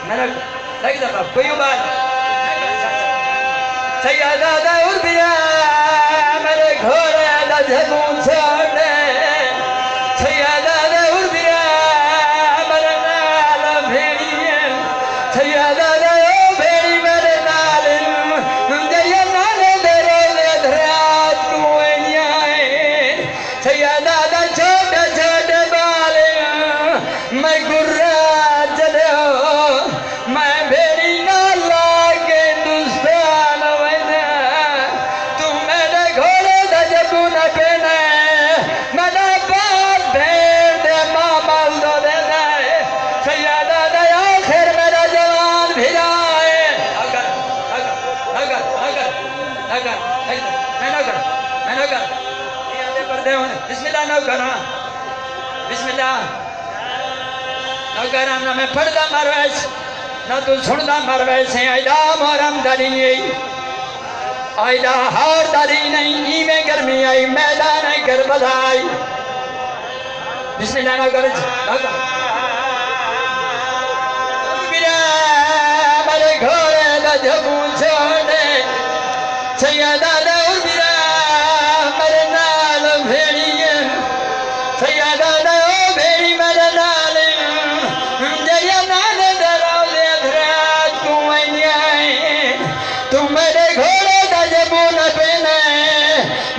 मैंने लग दफा कोई बात सैयदा दाऊद बिया मेरे घोड़े दा जगून छोड़े सैयदा दाऊद बिया मेरे नाल भेड़िए सैयदा दाऊद भेड़ी मेरे नाल जय नाले तेरे धरात कुएं सैयदा दा छोटे छोटे बाल मैं गुर्रा चलो मैं भेड़ी ना लागे दुस्तान वैना तू मेरे घोड़े दा जबून पेने मेरा बाप भेड़ दे मामल दो दे सैयदा दा आखिर मेरा जवान भिराए अगर मैं न कर ये आते पर्दे होने बिस्मिल्लाह न करा बिस्मिल्लाह न करा ना मैं पढ़दा मरवेश ना तू सुनदा मरवेश आइदा मोरम दरी आइदा हार दरी नहीं में गर्मी आई मैदान कर बधाई बिस्मिल्लाह न कर मेरे घोड़े दा जबून छोड़े सैयदा दाऊद बिया मेरे नाल भेड़िए सैयदा दाऊद भेड़ी मेरे नाल जय नाल दरौले धरात कुएं तू मेरे घोड़े दा जबून पेने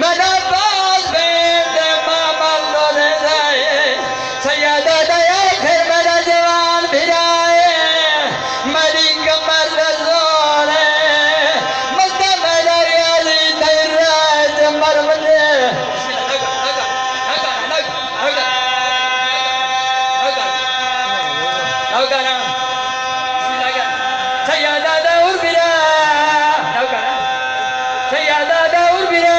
मेरा पास भेड़ मामल दो दे सैयदा दा आखिर मेरा जवान भिराए मेरी कमर दा जोर मस्त मेरा याली तेरा जमर बजे सैयदा दाऊद बिया सैयदा दाऊद बिया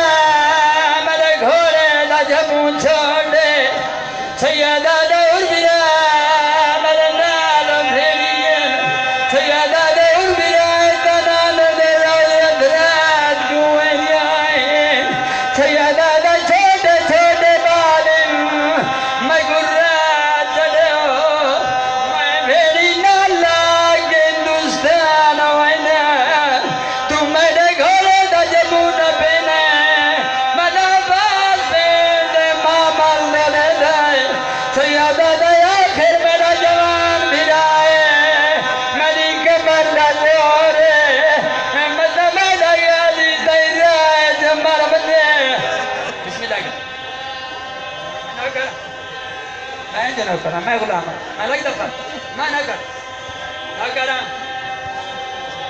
मेरे घोड़े दा जबून छोड़े सैयदा दाऊद बिया मेरे नाल भेड़िए सैयदा दाऊद बिया नाल दे धरात कुएं सैयदा दा छोटे छोटे बाल मैं गुर्रा चढ़ो मैं भेड़ी ना लागे दुस्तान वैना तू मेरे घोड़े दा जबून पेने मेरा बाप भेड़ मामल दे सैयदा दा आखिर मेरा जवान भिराए मेरी कमर दा जोर मत मेरा याली तेरा जमर बजे बिस्मिल्लाह मैं जनो करा मैं गुलाम मैं लग दफा मैं न करा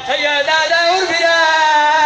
सैयदा दाऊद बिया